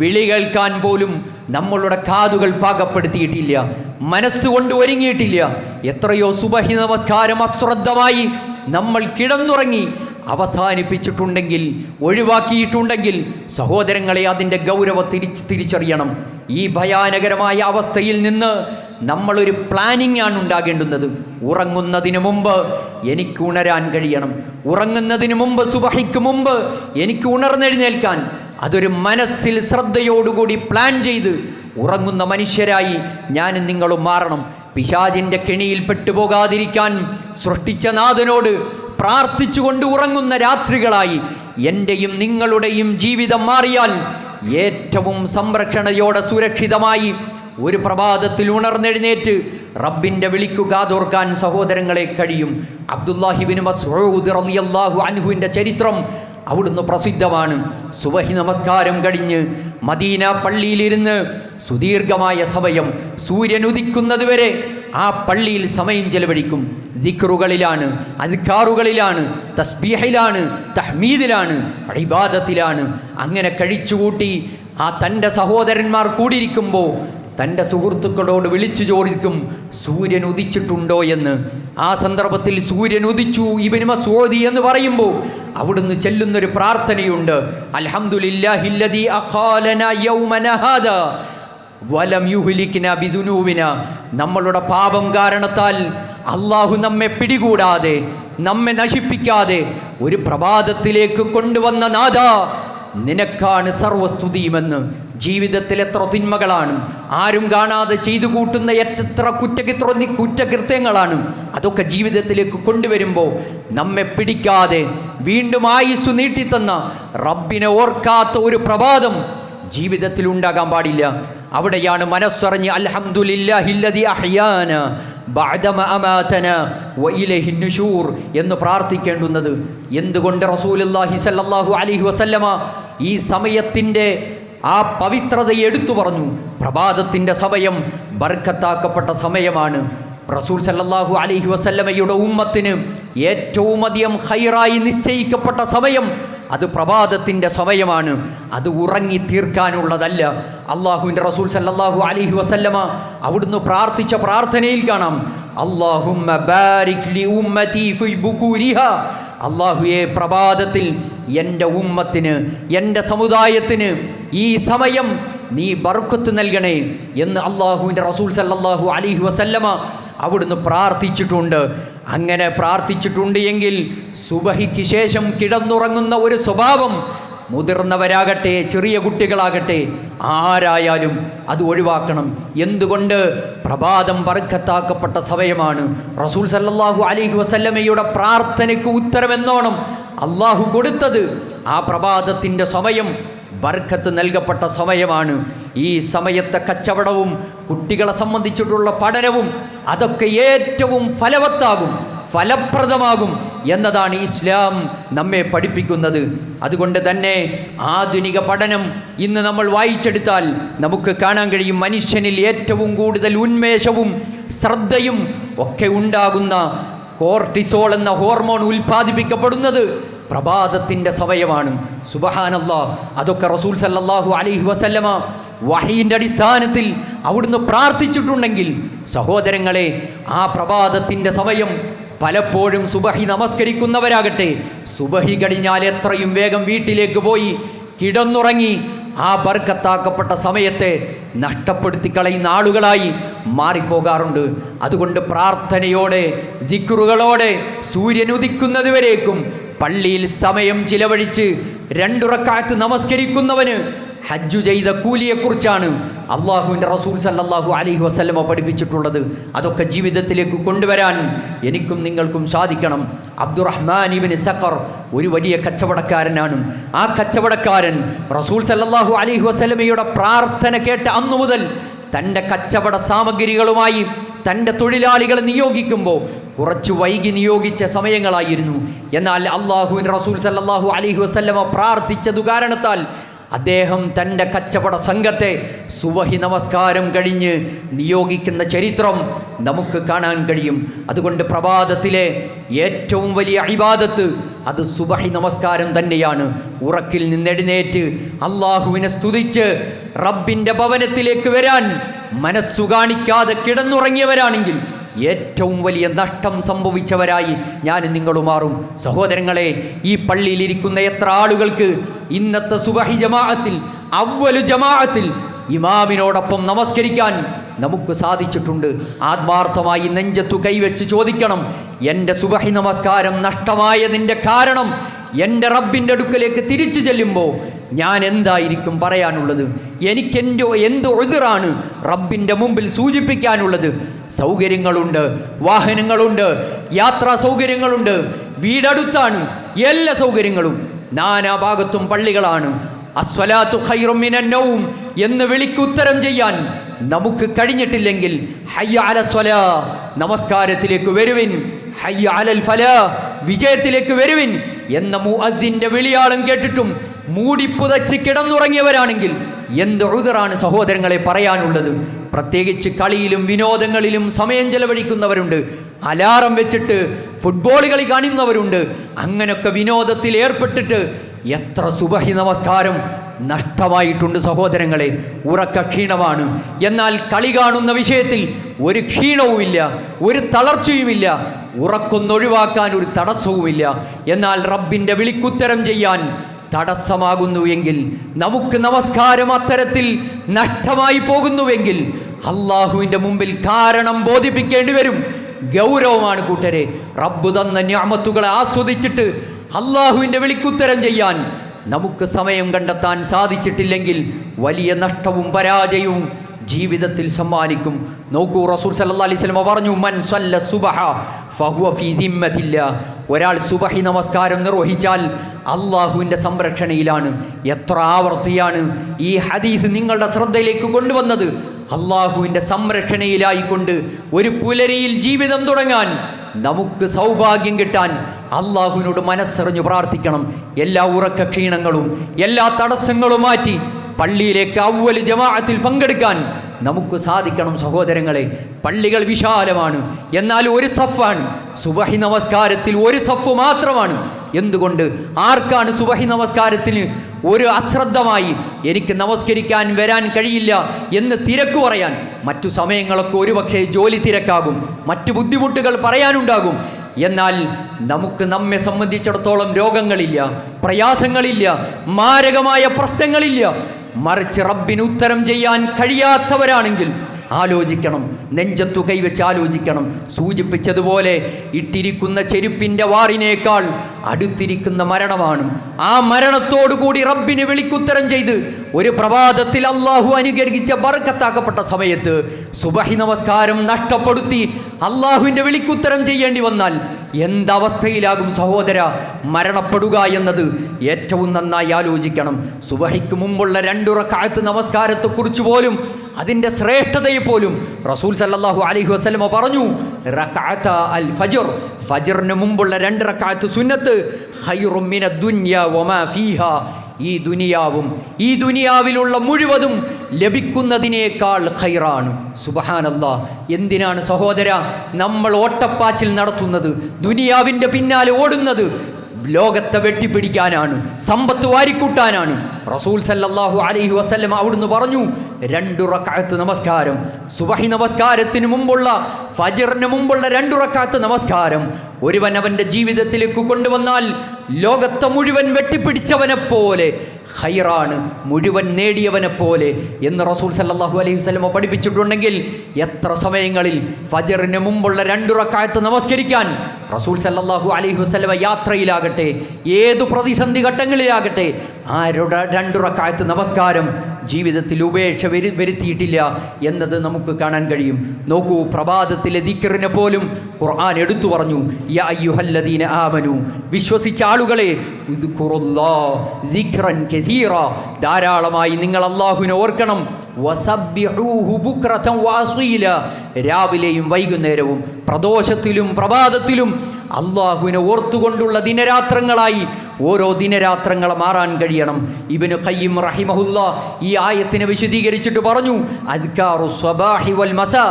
വിളി കേൾക്കാൻ പോലും നമ്മളുടെ കാതുകൾ പാകപ്പെടുത്തിയിട്ടില്ല, മനസ്സുകൊണ്ട് ഒരുങ്ങിയിട്ടില്ല. എത്രയോ സുബഹി നമസ്കാരം അശ്രദ്ധമായി നമ്മൾ കിടന്നുറങ്ങി അവസാനിപ്പിച്ചിട്ടുണ്ടെങ്കിൽ, ഒഴിവാക്കിയിട്ടുണ്ടെങ്കിൽ സഹോദരങ്ങളെ, അതിൻ്റെ ഗൗരവം തിരിച്ചറിയണം. ഈ ഭയാനകരമായ അവസ്ഥയിൽ നിന്ന് നമ്മളൊരു പ്ലാനിങ് ആണ് ഉണ്ടാകേണ്ടുന്നത്. ഉറങ്ങുന്നതിന് മുമ്പ് എനിക്ക് ഉണരാൻ കഴിയണം. ഉറങ്ങുന്നതിന് മുമ്പ്, സുബഹിക്ക് മുമ്പ് എനിക്ക് ഉണർന്നെഴുന്നേൽക്കാൻ, അതൊരു മനസ്സിൽ ശ്രദ്ധയോടുകൂടി പ്ലാൻ ചെയ്ത് ഉറങ്ങുന്ന മനുഷ്യരായി ഞാനും നിങ്ങളും മാറണം. പിശാചിൻ്റെ കെണിയിൽ പെട്ടുപോകാതിരിക്കാൻ സൃഷ്ടിച്ച നാഥനോട് പ്രാർത്ഥിച്ചുകൊണ്ട് ഉറങ്ങുന്ന രാത്രികളായി എൻ്റെയും നിങ്ങളുടെയും ജീവിതം മാറിയാൽ ഏറ്റവും സംരക്ഷണയോടെ സുരക്ഷിതമായി ഒരു പ്രഭാതത്തിൽ ഉണർന്നെഴുന്നേറ്റ് റബ്ബിൻ്റെ വിളിക്കു കാതോർക്കാൻ സഹോദരങ്ങളെ കഴിയും. അബ്ദുല്ലാഹിബ്നു മസ്ഊദ് റളിയല്ലാഹു അൻഹുവിൻ്റെ ചരിത്രം അവിടുന്ന് പ്രസിദ്ധമാണ്. സുബഹി നമസ്കാരം കഴിഞ്ഞ് മദീന പള്ളിയിലിരുന്ന് സുദീർഘമായ സമയം, സൂര്യൻ ഉദിക്കുന്നതുവരെ ആ പള്ളിയിൽ സമയം ചെലവഴിക്കും. ദിക്റുകളിലാണ്, അദ്കാറുകളിലാണ്, തസ്ബീഹിലാണ്, തഹ്മീദിലാണ്, ഇബാദത്തിലാണ്. അങ്ങനെ കഴിച്ചുകൂട്ടി ആ തൻ്റെ സഹോദരന്മാർ കൂടിയിരിക്കുമ്പോൾ തൻ്റെ സുഹൃത്തുക്കളോട് വിളിച്ചു ചോദിക്കും, സൂര്യൻ ഉദിച്ചിട്ടുണ്ടോ എന്ന്. ആ സന്ദർഭത്തിൽ സൂര്യൻ ഉദിച്ചു ഇബ്നു മസ്ഊദ് എന്ന് പറയുമ്പോൾ അവിടുന്ന് ചെല്ലുന്നൊരു പ്രാർത്ഥനയുണ്ട്. അൽഹംദുലില്ലാഹില്ലദീ അഖാലനാ യൗമനാ ഹാദാ വലം യുഹ്ലിക്നാ ബിദുനൂബിനാ. നമ്മളുടെ പാപം കാരണത്താൽ അള്ളാഹു നമ്മെ പിടികൂടാതെ, നമ്മെ നശിപ്പിക്കാതെ ഒരു പ്രഭാതത്തിലേക്ക് കൊണ്ടുവന്ന നാഥാ, നിനക്കാണ് സർവസ്തുതിയുമെന്ന്. ജീവിതത്തിൽ എത്ര തിന്മകളാണ് ആരും കാണാതെ ചെയ്തു കൂട്ടുന്ന എത്ര കുറ്റകൃത്യങ്ങളാണ്. അതൊക്കെ ജീവിതത്തിലേക്ക് കൊണ്ടുവരുമ്പോൾ നമ്മെ പിടിക്കാതെ വീണ്ടും ആയുസ് നീട്ടിത്തന്ന റബ്ബിനെ ഓർക്കാത്ത ഒരു പ്രഭാതം ജീവിതത്തിൽ ഉണ്ടാകാൻ പാടില്ല. അവിടെയാണ് മനസ്സറിഞ്ഞ് അൽഹംദുലില്ലാഹില്ലദീ അഹ്യാനാ ബഅദമ അമാതനാ വഇലൈഹിൻ നുശൂർ എന്ന് പ്രാർത്ഥിക്കേണ്ടുന്നത്. എന്തുകൊണ്ട് റസൂലുള്ളാഹി സ്വല്ലല്ലാഹു അലൈഹി വസല്ലമ ഈ സമയത്തിൻ്റെ ആ പവിത്രതയെ എടുത്തു പറഞ്ഞു. പ്രഭാതത്തിൻ്റെ സമയം ബർക്കത്താക്കപ്പെട്ട സമയമാണ്. റസൂൽ സല്ലല്ലാഹു അലൈഹി വസല്ലമയുടെ ഉമ്മത്തിന് ഏറ്റവും അധികം ഖൈറായി നിശ്ചയിക്കപ്പെട്ട സമയം അത് പ്രഭാതത്തിൻ്റെ സമയമാണ്. അത് ഉറങ്ങി തീർക്കാനുള്ളതല്ല. അള്ളാഹുവിൻ്റെ റസൂൽ സല്ലല്ലാഹു അലൈഹി വസല്ലമ അവിടുന്ന് പ്രാർത്ഥിച്ച പ്രാർത്ഥനയിൽ കാണാം, അല്ലാഹുമ്മ ബാരിക് ലി ഉമ്മതി ഫി ബുകൂരിഹാ. അള്ളാഹുവേ, പ്രഭാതത്തിൽ എൻ്റെ ഉമ്മത്തിന്, എൻ്റെ സമുദായത്തിന് ഈ സമയം നീ ബർക്കത്ത് നൽകണേ എന്ന് അള്ളാഹുവിൻ്റെ റസൂൽ സല്ലല്ലാഹു അലൈഹി വസല്ലമ അവിടുന്ന് പ്രാർത്ഥിച്ചിട്ടുണ്ട്. അങ്ങനെ പ്രാർത്ഥിച്ചിട്ടുണ്ട് എങ്കിൽ സുബഹിക്ക് ശേഷം കിടന്നുറങ്ങുന്ന ഒരു സ്വഭാവം മുതിർന്നവരാകട്ടെ ചെറിയ കുട്ടികളാകട്ടെ ആരായാലും അത് ഒഴിവാക്കണം. എന്തുകൊണ്ട്? പ്രഭാതം ബർക്കത്താക്കപ്പെട്ട സമയമാണ്. റസൂൽ സല്ലല്ലാഹു അലൈഹി വസല്ലമയുടെ പ്രാർത്ഥനയ്ക്ക് ഉത്തരമെന്നോണം അള്ളാഹു കൊടുത്തത് ആ പ്രഭാതത്തിൻ്റെ സമയം ബർക്കത്ത് നൽകപ്പെട്ട സമയമാണ്. ഈ സമയത്തെ കച്ചവടവും കുട്ടികളെ സംബന്ധിച്ചിട്ടുള്ള പഠനവും അതൊക്കെ ഏറ്റവും ഫലവത്താകും, ഫലപ്രദമാകും എന്നതാണ് ഇസ്ലാം നമ്മെ പഠിപ്പിക്കുന്നത്. അതുകൊണ്ട് തന്നെ ആധുനിക പഠനം ഇന്ന് നമ്മൾ വായിച്ചെടുത്താൽ നമുക്ക് കാണാൻ കഴിയും, മനുഷ്യനിൽ ഏറ്റവും കൂടുതൽ ഉന്മേഷവും ശ്രദ്ധയും ഒക്കെ ഉണ്ടാകുന്ന കോർട്ടിസോൾ എന്ന ഹോർമോൺ ഉൽപ്പാദിപ്പിക്കപ്പെടുന്നത് പ്രഭാതത്തിൻ്റെ സമയമാണ്. സുബ്ഹാനല്ലാഹ്, അതൊക്കെ റസൂൽ സല്ലല്ലാഹു അലൈഹി വസല്ലമ വഹീൻ്റെ അടിസ്ഥാനത്തിൽ അവിടുന്ന് പ്രാർത്ഥിച്ചിട്ടുണ്ടെങ്കിൽ സഹോദരങ്ങളെ, ആ പ്രഭാതത്തിൻ്റെ സമയം പലപ്പോഴും സുബഹി നമസ്കരിക്കുന്നവരാകട്ടെ സുബഹി കഴിഞ്ഞാൽ എത്രയും വേഗം വീട്ടിലേക്ക് പോയി കിടന്നുറങ്ങി ആ ബർക്കത്താക്കപ്പെട്ട സമയത്തെ നഷ്ടപ്പെടുത്തി കളയുന്ന ആളുകളായി മാറിപ്പോകാറുണ്ട്. അതുകൊണ്ട് പ്രാർത്ഥനയോടെ ദിക്റുകളോടെ സൂര്യൻ ഉദിക്കുന്നതുവരേക്കും പള്ളിയിൽ സമയം ചിലവഴിച്ച് 2 റക്അത്ത് നമസ്കരിക്കുന്നവന് ഹജ്ജു ചെയ്ത കൂലിയെക്കുറിച്ചാണ് അള്ളാഹുവിൻ്റെ റസൂൽ സല്ലല്ലാഹു അലൈഹി വസല്ലമ പഠിപ്പിച്ചിട്ടുള്ളത്. അതൊക്കെ ജീവിതത്തിലേക്ക് കൊണ്ടുവരാൻ എനിക്കും നിങ്ങൾക്കും സാധിക്കണം. അബ്ദുറഹ്മാൻ ഇബ്നു സഖർ ഒരു വലിയ കച്ചവടക്കാരനാണ്. ആ കച്ചവടക്കാരൻ റസൂൽ സല്ലല്ലാഹു അലൈഹി വസല്ലമയുടെ പ്രാർത്ഥന കേട്ട അന്നു മുതൽ തൻ്റെ കച്ചവട സാമഗ്രികളുമായി തൻ്റെ തൊഴിലാളികളെ നിയോഗിക്കുമ്പോൾ കുറച്ച് വൈകി നിയോഗിച്ച സമയങ്ങളായിരുന്നു. എന്നാൽ അള്ളാഹുവിൻ്റെ റസൂൽ സല്ലല്ലാഹു അലൈഹി വസല്ലമ പ്രാർത്ഥിച്ചതു കാരണത്താൽ അദ്ദേഹം തൻ്റെ കച്ചവട സംഘത്തെ സുബഹി നമസ്കാരം കഴിഞ്ഞ് നിയോഗിക്കുന്ന ചരിത്രം നമുക്ക് കാണാൻ കഴിയും. അതുകൊണ്ട് പ്രഭാതത്തിലെ ഏറ്റവും വലിയ ഇബാദത്ത് അത് സുബഹി നമസ്കാരം തന്നെയാണ്. ഉറക്കിൽ നിന്നെഴുന്നേറ്റ് അള്ളാഹുവിനെ സ്തുതിച്ച് റബ്ബിൻ്റെ ഭവനത്തിലേക്ക് വരാൻ മനസ്സു കാണിക്കാതെ കിടന്നുറങ്ങിയവരാണെങ്കിൽ ഏറ്റവും വലിയ നഷ്ടം സംഭവിച്ചവരായി ഞാൻ നിങ്ങൾ മാറും. സഹോദരങ്ങളെ, ഈ പള്ളിയിലിരിക്കുന്ന എത്ര ആളുകൾക്ക് ഇന്നത്തെ സുബഹി ജമാഅത്തിൽ അവ്വലു ജമാഅത്തിൽ ഇമാമിനോടൊപ്പം നമസ്കരിക്കാൻ നമുക്ക് സാധിച്ചിട്ടുണ്ട്? ആത്മാർത്ഥമായി നെഞ്ചത്തു കൈവച്ച് ചോദിക്കണം, എൻ്റെ സുബഹി നമസ്കാരം നഷ്ടമായതിൻ്റെ കാരണം എൻ്റെ റബ്ബിൻ്റെ അടുക്കലേക്ക് തിരിച്ചു ചെല്ലുമ്പോൾ ഞാൻ എന്തായിരിക്കും പറയാനുള്ളത്? എനിക്കെൻ്റെ എന്ത് ഉദ്റാണ് റബ്ബിൻ്റെ മുമ്പിൽ സൂചിപ്പിക്കാനുള്ളത്? സൗകര്യങ്ങളുണ്ട്, വാഹനങ്ങളുണ്ട്, യാത്രാ സൗകര്യങ്ങളുണ്ട്, വീടടുത്താണ്, എല്ലാ സൗകര്യങ്ങളും, നാനാഭാഗത്തും പള്ളികളാണ്. അസ്വലാത്തു ഖൈറും മിനൻ നൗം എന്ന് വിളിക്കുത്തരം ചെയ്യാൻ നമുക്ക് കഴിഞ്ഞിട്ടില്ലെങ്കിൽ ഹയ്യ അല സ്വലാ നമസ്കാരത്തിലേക്ക് വരുവിൻ, ഹയ്യ അലൽ ഫലാ വിജയത്തിലേക്ക് വരുവിൻ എന്ന മുഅദ്ദിൻ്റെ വിളിയാളം കേട്ടിട്ടും മൂടിപ്പുതച്ച് കിടന്നുറങ്ങിയവരാണെങ്കിൽ എന്ത് ഉദ്റാണ് സഹോദരങ്ങളെ പറയാനുള്ളത്? പ്രത്യേകിച്ച് കളിയിലും വിനോദങ്ങളിലും സമയം ചെലവഴിക്കുന്നവരുണ്ട്, അലാറം വെച്ചിട്ട് ഫുട്ബോൾ കളി കാണുന്നവരുണ്ട്. അങ്ങനെയൊക്കെ വിനോദത്തിൽ ഏർപ്പെട്ടിട്ട് എത്ര സുബഹി നമസ്കാരം നഷ്ടമായിട്ടുണ്ട് സഹോദരങ്ങളെ. ഉറക്ക ക്ഷീണമാണ്. എന്നാൽ കളി കാണുന്ന വിഷയത്തിൽ ഒരു ക്ഷീണവുമില്ല, ഒരു തളർച്ചയുമില്ല, ഉറക്കൊന്നൊഴിവാക്കാൻ ഒരു തടസ്സവുമില്ല. എന്നാൽ റബ്ബിൻ്റെ വിളിക്കുത്തരം ചെയ്യാൻ തടസ്സമാകുന്നുവെങ്കിൽ, നമുക്ക് നമസ്കാരം അത്തരത്തിൽ നഷ്ടമായി പോകുന്നുവെങ്കിൽ അള്ളാഹുവിൻ്റെ മുമ്പിൽ കാരണം ബോധിപ്പിക്കേണ്ടി വരും. ഗൗരവമാണ് കൂട്ടരെ. റബ്ബ് തന്ന നിഅമത്തുകളെ ആസ്വദിച്ചിട്ട് അള്ളാഹുവിൻ്റെ വിളിക്കുത്തരം ചെയ്യാൻ നമുക്ക് സമയം കണ്ടെത്താൻ സാധിച്ചിട്ടില്ലെങ്കിൽ വലിയ നഷ്ടവും പരാജയവും ജീവിതത്തിൽ സമ്മാനിക്കും. നോക്കൂ, റസൂൽ സല്ലല്ലാഹു അലൈഹി വസല്ലം പറഞ്ഞു, മൻ സല്ല സുബഹ ഫഹുവ ഫീ ദിമ്മത്തില്ലാ. ഒരാൾ സുബഹി നമസ്കാരം നിർവഹിച്ചാൽ അള്ളാഹുവിൻ്റെ സംരക്ഷണയിലാണ്. എത്ര ആവർത്തിയാണ് ഈ ഹദീസ് നിങ്ങളുടെ ശ്രദ്ധയിലേക്ക് കൊണ്ടുവന്നത്? അള്ളാഹുവിൻ്റെ സംരക്ഷണയിലായിക്കൊണ്ട് ഒരു പുലരിയിൽ ജീവിതം തുടങ്ങാൻ നമുക്ക് സൗഭാഗ്യം കിട്ടാൻ അള്ളാഹുവിനോട് മനസ്സറിഞ്ഞു പ്രാർത്ഥിക്കണം. എല്ലാ ഉറക്ക ക്ഷീണങ്ങളും എല്ലാ തടസ്സങ്ങളും മാറ്റി പള്ളിയിലേക്ക് അവ്വൽ ജമാഅത്തിൽ പങ്കെടുക്കാൻ നമുക്ക് സാധിക്കണം. സഹോദരങ്ങളെ, പള്ളികൾ വിശാലമാണ്, എന്നാൽ ഒരു സഫാണ്. സുബഹി നമസ്കാരത്തിൽ ഒരു സഫ് മാത്രമാണ്. എന്തുകൊണ്ട്? ആർക്കാണ് സുബഹി നമസ്കാരത്തിന് ഒരു അശ്രദ്ധമായി എനിക്ക് നമസ്കരിക്കാൻ വരാൻ കഴിയില്ല എന്ന് തിരക്ക് പറയാൻ? മറ്റു സമയങ്ങളൊക്കെ ഒരുപക്ഷെ ജോലി തിരക്കാകും, മറ്റു ബുദ്ധിമുട്ടുകൾ പറയാനുണ്ടാകും. എന്നാൽ നമുക്ക് നമ്മെ സംബന്ധിച്ചിടത്തോളം രോഗങ്ങളില്ല, പ്രയാസങ്ങളില്ല, മാരകമായ പ്രശ്നങ്ങളില്ല. മറിച്ച് റബ്ബിന് ഉത്തരം ചെയ്യാൻ കഴിയാത്തവരാണെങ്കിൽ ആലോചിക്കണം, നെഞ്ചത്തു കൈവച്ച് ആലോചിക്കണം. സൂചിപ്പിച്ചതുപോലെ ഇട്ടിരിക്കുന്ന ചെരുപ്പിൻ്റെ വാറിനേക്കാൾ അടുത്തിരിക്കുന്ന മരണമാണ്. ആ മരണത്തോടുകൂടി റബ്ബിന് വിളിക്കുത്തരം ചെയ്ത് ഒരു പ്രഭാതത്തിൽ അള്ളാഹു അനുഗ്രഹിച്ച ബർക്കത്താക്കപ്പെട്ട സമയത്ത് സുബഹി നമസ്കാരം നഷ്ടപ്പെടുത്തി അള്ളാഹുവിൻ്റെ വിളിക്കുത്തരം ചെയ്യേണ്ടി വന്നാൽ എന്തവസ്ഥയിലാകും സഹോദര മരണപ്പെടുക എന്നത് ഏറ്റവും നന്നായി ആലോചിക്കണം. സുബഹിക്ക് മുമ്പുള്ള 2 റക്അത്ത് നമസ്കാരത്തെക്കുറിച്ച് പോലും അതിൻ്റെ ശ്രേഷ്ഠതയെ പോലും റസൂൽ സല്ലല്ലാഹു അലൈഹി വസല്ലമ പറഞ്ഞു, റക്അത അൽ ഫജ്ർ, ഫജ്റിന് മുമ്പുള്ള 2 റക്അത്ത് സുന്നത്ത് ഖൈറും മിനദ് ദുനിയ വമാ ഫീഹാ, ഈ ദുനിയാവും ഈ ദുനിയാവിലുള്ള മുഴുവതും ലഭിക്കുന്നതിനേക്കാൾ ഖൈറാണ്. സുബ്ഹാനല്ലാഹ്. എന്തിനാണ് സഹോദര നമ്മൾ ഓട്ടപ്പാച്ചിൽ നടത്തുന്നത്? ദുനിയാവിൻ്റെ പിന്നാലെ ഓടുന്നത് ലോകത്തെ വെട്ടിപ്പിടിക്കാനാണ്, സമ്പത്ത് വാരിക്കൂട്ടാനാണ്. റസൂൽ സല്ലല്ലാഹു അലൈഹി വസല്ലം അവിടുന്ന് പറഞ്ഞു, 2 റക്അത്ത് നമസ്കാരം, സുബഹി നമസ്കാരത്തിന് മുമ്പുള്ള ഫജ്റിന് മുമ്പുള്ള 2 റക്അത്ത് നമസ്കാരം ഒരുവൻ അവൻ്റെ ജീവിതത്തിലേക്ക് കൊണ്ടുവന്നാൽ ലോകത്തെ മുഴുവൻ വെട്ടിപ്പിടിച്ചവനെ പോലെ ഖൈറാണ്, മുഴുവൻ നേടിയവനെ പോലെ എന്ന് റസൂൽ സല്ലല്ലാഹു അലൈഹി വസല്ലം പഠിപ്പിച്ചിട്ടുണ്ടെങ്കിൽ എത്ര സമയങ്ങളിൽ ഫജ്റിന് മുമ്പുള്ള 2 റക്അത്ത് നമസ്കരിക്കാൻ റസൂൽ സല്ലല്ലാഹു അലൈഹി വസല്ലം യാത്രയിലാകട്ടെ, ഏതു പ്രതിസന്ധി ഘട്ടങ്ങളിലാകട്ടെ, ആരുടെ 2 റക്അത്ത് നമസ്കാരം ജീവിതത്തിൽ ഉപേക്ഷ വരുത്തിയിട്ടില്ല എന്നത് നമുക്ക് കാണാൻ കഴിയും. നോക്കൂ, പ്രഭാതത്തിലെ ദിക്റിനെ പോലും ഖുർആൻ എടുത്തു പറഞ്ഞു, യാ അയ്യുഹല്ലദീന ആമനു, വിശ്വസിച്ച ആളുകളെ, ഉദ്കുറുല്ലാഹ് ദിക്റൻ കസീറ, ധാരാളമായി നിങ്ങൾ അല്ലാഹുവിനെ ഓർക്കണം, വസബ്ബിഹൂഹു ബുക്റതൻ വഅസീല, രാവിലെയും വൈകുന്നേരവും പ്രദോഷത്തിലും പ്രഭാതത്തിലും അല്ലാഹുവിനെ ഓർത്തുകൊണ്ടുള്ള ദിനരാത്രങ്ങളായി ഓരോ ദിനരാത്രങ്ങളെ മാറാൻ കഴിയണം. ഇബ്നു ഖയ്യിം റഹിമഹുല്ലാ ഈ ആയത്തിനെ വിശദീകരിച്ചിട്ട് പറഞ്ഞു, അദ്കാറു സ്വബാഹി വൽ മസാ,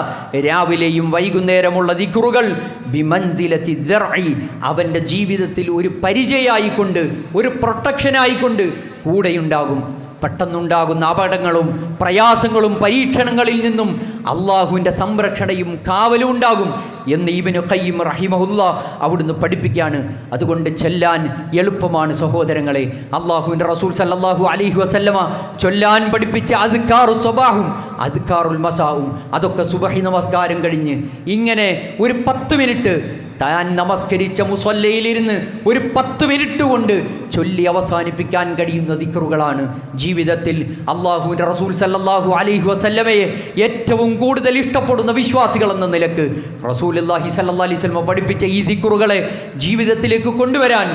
രാവിലെയും വൈകുന്നേരമുള്ള ദിക്റുകൾ ബിമൻസിലത്തി ദർഇ, അവൻ്റെ ജീവിതത്തിൽ ഒരു പരിചയമായിക്കൊണ്ട്, ഒരു പ്രൊട്ടക്ഷനായിക്കൊണ്ട് കൂടെയുണ്ടാകും. പെട്ടെന്നുണ്ടാകുന്ന അപകടങ്ങളും പ്രയാസങ്ങളും പരീക്ഷണങ്ങളിൽ നിന്നും അള്ളാഹുവിൻ്റെ സംരക്ഷണയും കാവലും ഉണ്ടാകും എന്ന് ഇബ്നു ഖയ്യിം റഹിമഹുല്ലാ അവിടുന്ന് പഠിപ്പിക്കുകയാണ്. അതുകൊണ്ട് ചൊല്ലാൻ എളുപ്പമാണ് സഹോദരങ്ങളെ. അള്ളാഹുവിൻ്റെ റസൂൽ സല്ലല്ലാഹു അലൈഹി വസല്ലമ ചൊല്ലാൻ പഠിപ്പിച്ച അദ്കാറു സ്വബാഹും അദ്കാറുൽ മസാവും, അതൊക്കെ സുബഹി നമസ്കാരം കഴിഞ്ഞ് ഇങ്ങനെ ഒരു 10 മിനിറ്റ് താൻ നമസ്കരിച്ച മുസല്ലയിലിരുന്ന് ഒരു 10 മിനിറ്റ് കൊണ്ട് ചൊല്ലി അവസാനിപ്പിക്കാൻ കഴിയുന്ന ദിക്റുകളാണ്. ജീവിതത്തിൽ അള്ളാഹുവിൻ്റെ റസൂൽ സല്ലല്ലാഹു അലൈഹി വസല്ലമയെ ഏറ്റവും കൂടുതൽ ഇഷ്ടപ്പെടുന്ന വിശ്വാസികൾ എന്ന നിലക്ക് റസൂലുള്ളാഹി സ്വല്ലല്ലാഹു അലൈഹി വസല്ലം പഠിപ്പിച്ച ഈ ദിക്റുകളെ ജീവിതത്തിലേക്ക് കൊണ്ടുവരാൻ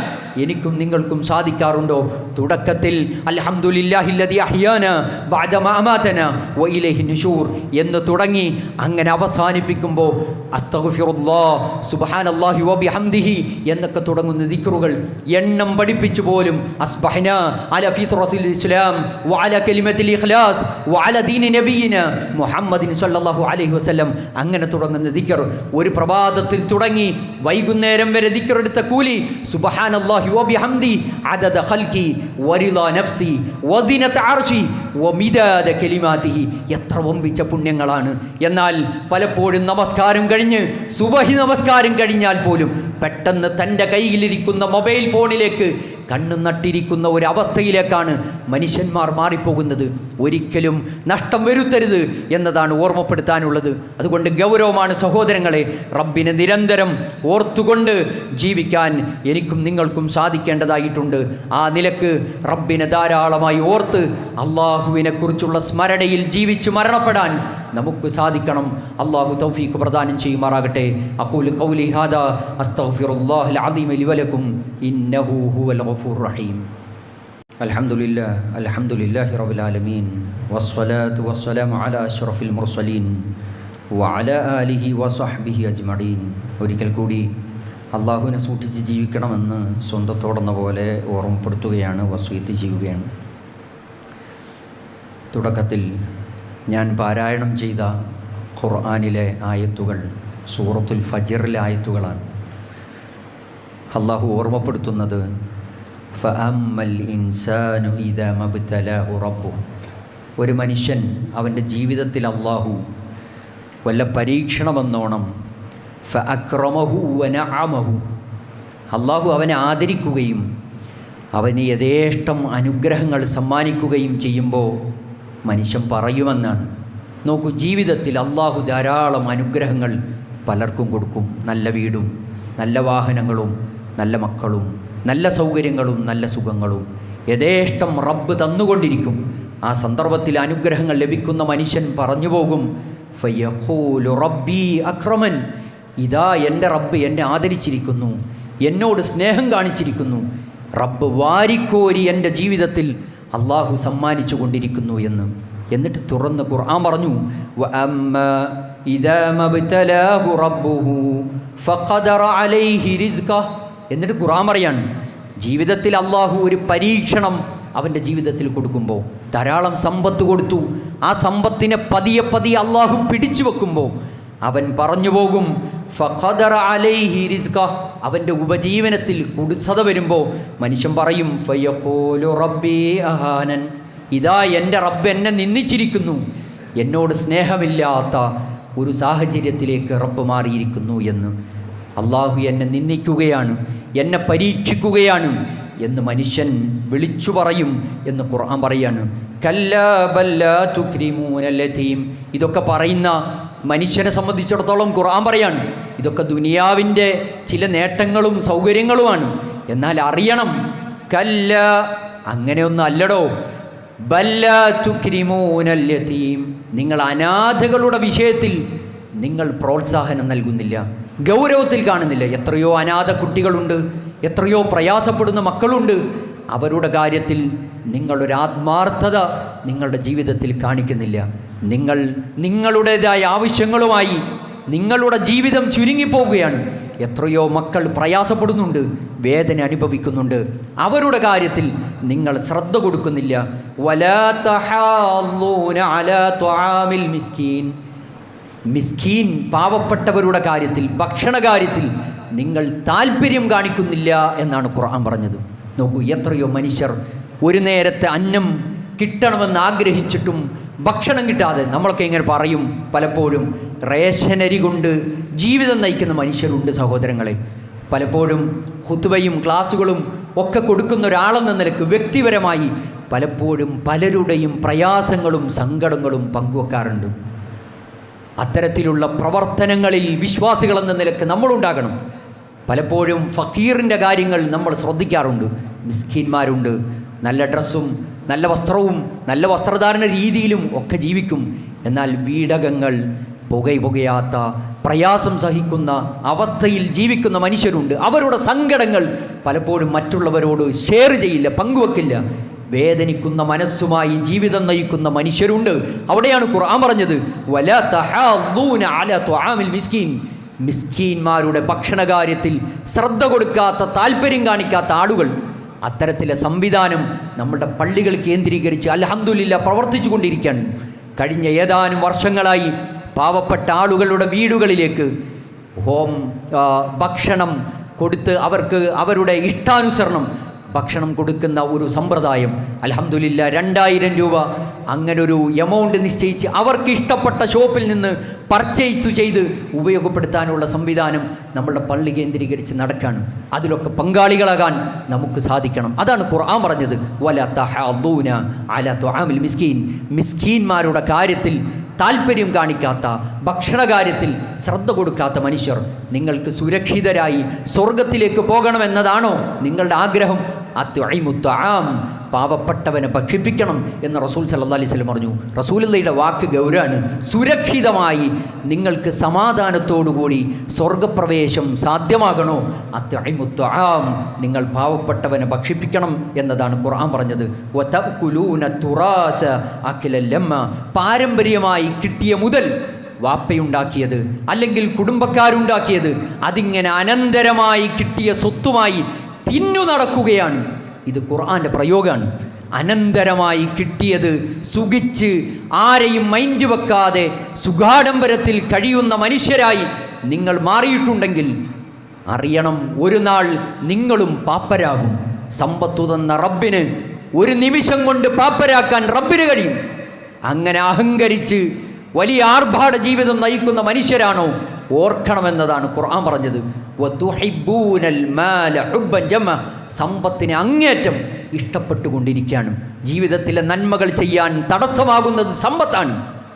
എനിക്കും നിങ്ങൾക്കും സാധിക്കാറുണ്ടോ? തുടക്കത്തിൽ അൽഹംദുലില്ലാഹില്ലദി അഹ്യാനാ ബഅദമാ അമാതനാ വഇലൈഹി നുശൂർ എന്ന് തുടങ്ങി അങ്ങനെ അവസാനിപ്പിക്കുമ്പോൾ അസ്തഗ്ഫിറുല്ലാഹ് സുബ്ഹാനല്ലാഹി വബിഹംദിഹി എന്നൊക്കെ തുടങ്ങുന്ന ദിക്റുകൾ എണ്ണം പഠിപ്പിച്ചു പോലും അസ്ബഹ്നാ അലാ ഫിത്രത്തിൽ ഇസ്ലാം വഅലാ കലിമത്തിൽ ഇഖ്ലാസ് വഅലാ ദീനി നബിയിന മുഹമ്മദിൻ സ്വല്ലല്ലാഹു അലൈഹി വസല്ലം അങ്ങനെ തുടങ്ങുന്ന ദിക്ർ ഒരു പ്രഭാതത്തിൽ തുടങ്ങി വൈകുന്നേരം വരെ ദിക്ർ എടുത്ത കൂലി സുബ്ഹാനല്ലാഹി വബിഹംദി അദദ ഖൽഖി വറിളാ നഫ്സി വസിനത അർശി വമിദാദ കലിമാതിഹി. എത്ര വമ്പിച്ച പുണ്യങ്ങളാണ്. എന്നാൽ പലപ്പോഴും നമസ്കാരം കഴിഞ്ഞ് സുബഹി നമസ്കാരം കഴിഞ്ഞാൽ പോലും പെട്ടെന്ന് തൻ്റെ കയ്യിലിരിക്കുന്ന മൊബൈൽ ഫോണിലേക്ക് കണ്ണു നട്ടിരിക്കുന്ന ഒരവസ്ഥയിലേക്കാണ് മനുഷ്യന്മാർ മാറിപ്പോകുന്നത്. ഒരിക്കലും നഷ്ടം വരുത്തരുത് എന്നതാണ് ഓർമ്മപ്പെടുത്താനുള്ളത്. അതുകൊണ്ട് ഗൗരവമാണ് സഹോദരങ്ങളെ, റബ്ബിനെ നിരന്തരം ഓർത്തുകൊണ്ട് ജീവിക്കാൻ എനിക്കും നിങ്ങൾക്കും സാധിക്കേണ്ടതായിട്ടുണ്ട്. ആ നിലക്ക് റബ്ബിനെ ധാരാളമായി ഓർത്ത് അള്ളാഹുവിനെ കുറിച്ചുള്ള സ്മരണയിൽ ജീവിച്ച് മരണപ്പെടാൻ നമുക്ക് സാധിക്കണം. അള്ളാഹു തൗഫീഖ് പ്രദാനം ചെയ്യുമാറാകട്ടെ. അഖൂലു ഖൗലി ഹാദാ അസ്തഗ്ഫിറുല്ലാഹൽ അദീം ലി വലക്കും ഇന്നഹു ഹുവൽ ഗഫൂർ റഹീം. അൽഹംദുലില്ലാഹി റബ്ബിൽ ആലമീൻ വസ്സലാത്തു വസ്സലാമു അലാ അഷ്റഫിൽ മുർസലീൻ വഅലാ ആലിഹി വസഹ്ബിഹി അജ്മഈൻ. ഒരിക്കൽ കൂടി അള്ളാഹുവിനെ സൂക്ഷിച്ച് ജീവിക്കണമെന്ന് സ്വന്തത്തോടെന്ന പോലെ ഓർമ്മപ്പെടുത്തുകയാണ്, വസിയത്ത് ചെയ്യുകയാണ്. തുടക്കത്തിൽ ഞാൻ പാരായണം ചെയ്ത ഖുർആനിലെ ആയത്തുകൾ സൂറത്തുൽ ഫജ്റിലെ ആയത്തുകളാണ്. അള്ളാഹു ഓർമ്മപ്പെടുത്തുന്നത് ഫഅമ്മൽ ഇൻസാനു ഇദാ മബ്തലാഹു റബ്ബുഹു, ഒരു മനുഷ്യൻ അവൻ്റെ ജീവിതത്തിൽ അള്ളാഹു വല്ല പരീക്ഷണമെന്നോണം ഫഅക്രമഹു വനഅമഹു, അള്ളാഹു അവനെ ആദരിക്കുകയും അവന് യഥേഷ്ടം അനുഗ്രഹങ്ങൾ സമ്മാനിക്കുകയും ചെയ്യുമ്പോൾ മനുഷ്യൻ പറയുമെന്നാണ്. നോക്കൂ, ജീവിതത്തിൽ അള്ളാഹു ധാരാളം അനുഗ്രഹങ്ങൾ പലർക്കും കൊടുക്കും. നല്ല വീടും നല്ല വാഹനങ്ങളും നല്ല മക്കളും നല്ല സൗകര്യങ്ങളും നല്ല സുഖങ്ങളും യഥേഷ്ടം റബ്ബ് തന്നുകൊണ്ടിരിക്കും. ആ സന്ദർഭത്തിൽ അനുഗ്രഹങ്ങൾ ലഭിക്കുന്ന മനുഷ്യൻ പറഞ്ഞു പോകും, ഫയഖൂലു റബ്ബി അക്രമൻ, ഇതാ എൻ്റെ റബ്ബ് എന്നെ ആദരിച്ചിരിക്കുന്നു, എന്നോട് സ്നേഹം കാണിച്ചിരിക്കുന്നു, റബ്ബ് വാരിക്കോരി എൻ്റെ ജീവിതത്തിൽ അള്ളാഹു സമ്മാനിച്ചു കൊണ്ടിരിക്കുന്നു എന്ന്. എന്നിട്ട് തുറന്ന് ഖുർആൻ പറഞ്ഞു, വഅമ്മാ ഇദാ മബ്തലാഹു റബ്ബുഹു ഫഖദറ അലൈഹി റിസ്ഖഹ്. എന്നിട്ട് ഖുർആൻ പറയാണ്, ജീവിതത്തിൽ അള്ളാഹു ഒരു പരീക്ഷണം അവൻ്റെ ജീവിതത്തിൽ കൊടുക്കുമ്പോൾ, ധാരാളം സമ്പത്ത് കൊടുത്തു, ആ സമ്പത്തിനെ പതിയെ പതിയെ അള്ളാഹു പിടിച്ചു വെക്കുമ്പോൾ അവൻ പറഞ്ഞു പോകും, ഫഖദറ അലൈഹി റിസ്ഖഹ്, അവൻ്റെ ഉപജീവനത്തിൽ കുടിസത വരുമ്പോൾ മനുഷ്യൻ പറയും, ഫയഖൂലു റബ്ബി അഹാനൻ, ഇതാ എൻ്റെ റബ്ബ് എന്നെ നിന്ദിച്ചിരിക്കുന്നു, എന്നോട് സ്നേഹമില്ലാത്ത ഒരു സാഹചര്യത്തിലേക്ക് റബ്ബ് മാറിയിരിക്കുന്നു എന്ന്. അള്ളാഹു എന്നെ നിന്ദിക്കുകയാണ്, എന്നെ പരീക്ഷിക്കുകയാണ് എന്ന് മനുഷ്യൻ വിളിച്ചു പറയും എന്ന് ഖുർആൻ പറയാണ്. കല്ലാ ബൽ ലാ തുക്രിമൂനൽ യതീം. ഇതൊക്കെ പറയുന്ന മനുഷ്യനെ സംബന്ധിച്ചിടത്തോളം ഖുർആൻ പറയാണ്, ഇതൊക്കെ ദുനിയാവിൻ്റെ ചില നേട്ടങ്ങളും സൗകര്യങ്ങളുമാണ്. എന്നാൽ അറിയണം, കല്ല, അങ്ങനെയൊന്നും അല്ലടോ, ബൽ ലാ തുക്രിമൂനൽ യതീം, നിങ്ങൾ അനാഥകളുടെ വിഷയത്തിൽ നിങ്ങൾ പ്രോത്സാഹനം നൽകുന്നില്ല, ഗൗരവത്തിൽ കാണുന്നില്ല. എത്രയോ അനാഥ കുട്ടികളുണ്ട്, എത്രയോ പ്രയാസപ്പെടുന്ന മക്കളുണ്ട്. അവരുടെ കാര്യത്തിൽ നിങ്ങളൊരു ആത്മാർത്ഥത നിങ്ങളുടെ ജീവിതത്തിൽ കാണിക്കുന്നില്ല. നിങ്ങൾ നിങ്ങളുടേതായ ആവശ്യങ്ങളുമായി നിങ്ങളുടെ ജീവിതം ചുരുങ്ങിപ്പോവുകയാണ്. എത്രയോ മക്കൾ പ്രയാസപ്പെടുന്നുണ്ട്, വേദന അനുഭവിക്കുന്നുണ്ട്. അവരുടെ കാര്യത്തിൽ നിങ്ങൾ ശ്രദ്ധ കൊടുക്കുന്നില്ല. വലാ തഹാളൂന അലാ ത്വആമിൽ മിസ്കീൻ, മിസ്കീൻ പാവപ്പെട്ടവരുടെ കാര്യത്തിൽ, ഭക്ഷണകാര്യത്തിൽ നിങ്ങൾ താല്പര്യം കാണിക്കുന്നില്ല എന്നാണ് ഖുർആൻ പറഞ്ഞത്. നോക്കൂ, എത്രയോ മനുഷ്യർ ഒരു നേരത്തെ അന്നം കിട്ടണമെന്ന് ആഗ്രഹിച്ചിട്ടും ഭക്ഷണം കിട്ടാതെ, നമ്മളൊക്കെ ഇങ്ങനെ പറയും പലപ്പോഴും, റേഷനരി കൊണ്ട് ജീവിതം നയിക്കുന്ന മനുഷ്യരുണ്ട് സഹോദരങ്ങളെ. പലപ്പോഴും ഖുതുബയും ക്ലാസ്സുകളും ഒക്കെ കൊടുക്കുന്ന ഒരാളെന്ന നിലക്ക് വ്യക്തിപരമായി പലപ്പോഴും പലരുടെയും പ്രയാസങ്ങളും സങ്കടങ്ങളും പങ്കുവെക്കാറുണ്ട്. അത്തരത്തിലുള്ള പ്രവർത്തനങ്ങളിൽ വിശ്വാസികളെന്ന നിലക്ക് നമ്മളുണ്ടാകണം. പലപ്പോഴും ഫക്കീറിൻ്റെ കാര്യങ്ങൾ നമ്മൾ ശ്രദ്ധിക്കാറുണ്ട്. മിസ്കീന്മാരുണ്ട്, നല്ല ഡ്രസ്സും നല്ല വസ്ത്രവും നല്ല വസ്ത്രധാരണ രീതിയിലും ഒക്കെ ജീവിക്കും. എന്നാൽ വീടകങ്ങൾ പുകയാത്ത, പ്രയാസം സഹിക്കുന്ന അവസ്ഥയിൽ ജീവിക്കുന്ന മനുഷ്യരുണ്ട്. അവരുടെ സങ്കടങ്ങൾ പലപ്പോഴും മറ്റുള്ളവരോട് ഷെയർ ചെയ്യില്ല, പങ്കുവെക്കില്ല. വേദനിക്കുന്ന മനസ്സുമായി ജീവിതം നയിക്കുന്ന മനുഷ്യരുണ്ട്. അവിടെയാണ് ഖുർആൻ പറഞ്ഞത്, വലാ തഹാദൂന അലാ ത്വആമിൽ മിസ്കീൻ, മിസ്കീന്മാരുടെ ഭക്ഷണകാര്യത്തിൽ ശ്രദ്ധ കൊടുക്കാത്ത, താല്പര്യം കാണിക്കാത്ത ആളുകൾ. അത്തരത്തിലെ സംവിധാനം നമ്മുടെ പള്ളികൾ കേന്ദ്രീകരിച്ച് അൽഹംദുലില്ലാ പ്രവർത്തിച്ചു കൊണ്ടിരിക്കുകയാണ്. കഴിഞ്ഞ ഏതാനും വർഷങ്ങളായി പാവപ്പെട്ട ആളുകളുടെ വീടുകളിലേക്ക് ഭക്ഷണം കൊടുത്ത് അവർക്ക് അവരുടെ ഇഷ്ടാനുസരണം ഭക്ഷണം കൊടുക്കുന്ന ഒരു സമ്പ്രദായം. അൽഹംദുലില്ലാ 2000 രൂപ അങ്ങനൊരു എമൗണ്ട് നിശ്ചയിച്ച് അവർക്ക് ഇഷ്ടപ്പെട്ട ഷോപ്പിൽ നിന്ന് പർച്ചേസ് ചെയ്ത് ഉപയോഗപ്പെടുത്താനുള്ള സംവിധാനം നമ്മളുടെ പള്ളി കേന്ദ്രീകരിച്ച് നടക്കുകയാണ്. അതിലൊക്കെ പങ്കാളികളാകാൻ നമുക്ക് സാധിക്കണം. അതാണ് ഖുർആൻ പറഞ്ഞത്, വലാ തഹാദൂന അലാ ത്വആമിൽ മിസ്കീൻ, മിസ്കീന്മാരുടെ കാര്യത്തിൽ താല്പര്യം കാണിക്കാത്ത, ഭക്ഷണകാര്യത്തിൽ ശ്രദ്ധ കൊടുക്കാത്ത മനുഷ്യർ. നിങ്ങൾക്ക് സുരക്ഷിതരായി സ്വർഗത്തിലേക്ക് പോകണമെന്നതാണോ നിങ്ങളുടെ ആഗ്രഹം? അത്വഇമുത്വആം, പാവപ്പെട്ടവനെ ഭക്ഷിപ്പിക്കണം എന്ന് റസൂൽ സല്ലല്ലാഹു അലൈഹി വസല്ലം പറഞ്ഞു. റസൂലുള്ളാഹിയുടെ വാക്ക് ഗൗരവമാണ്. സുരക്ഷിതമായി നിങ്ങൾക്ക് സമാധാനത്തോടുകൂടി സ്വർഗപ്രവേശം സാധ്യമാകണോ? അത്വഇമുത്വആം, നിങ്ങൾ പാവപ്പെട്ടവനെ ഭക്ഷിപ്പിക്കണം എന്നതാണ് ഖുർആൻ പറഞ്ഞത്. വതഅകുലൂന തുറാസ അക്ലൽ ലമ്മ, പാരമ്പര്യമായി കിട്ടിയ മുതൽ വാപ്പയുണ്ടാക്കിയത് അല്ലെങ്കിൽ കുടുംബക്കാരുണ്ടാക്കിയത്, അതിങ്ങനെ അനന്തരമായി കിട്ടിയ സ്വത്തുമായി തിന്നു നടക്കുകയാണ്. ഇത് ഖുർആൻ്റെ പ്രയോഗമാണ്. അനന്തരമായി കിട്ടിയത് സുഖിച്ച് ആരെയും മൈൻഡ് വെക്കാതെ സുഖാഡംബരത്തിൽ കഴിയുന്ന മനുഷ്യരായി നിങ്ങൾ മാറിയിട്ടുണ്ടെങ്കിൽ അറിയണം, ഒരു നാൾ നിങ്ങളും പാപ്പരാകും. സമ്പത്തു തന്ന റബ്ബിന് ഒരു നിമിഷം കൊണ്ട് പാപ്പരാക്കാൻ റബ്ബിന് കഴിയും. അങ്ങനെ അഹങ്കരിച്ച് വലിയ ആർഭാട ജീവിതം നയിക്കുന്ന മനുഷ്യരാണോ? ഓർക്കണമെന്നതാണ് ഖുർആൻ പറഞ്ഞത്. വതുഹിബ്ബൂനൽ മാല ഹുബ്ബൻ ജമ, സമ്പത്തിനെ അങ്ങേറ്റം ഇഷ്ടപ്പെട്ടുകൊണ്ടിരിക്കുകയാണ്. ജീവിതത്തിലെ നന്മകൾ ചെയ്യാൻ തടസ്സമാകുന്നത്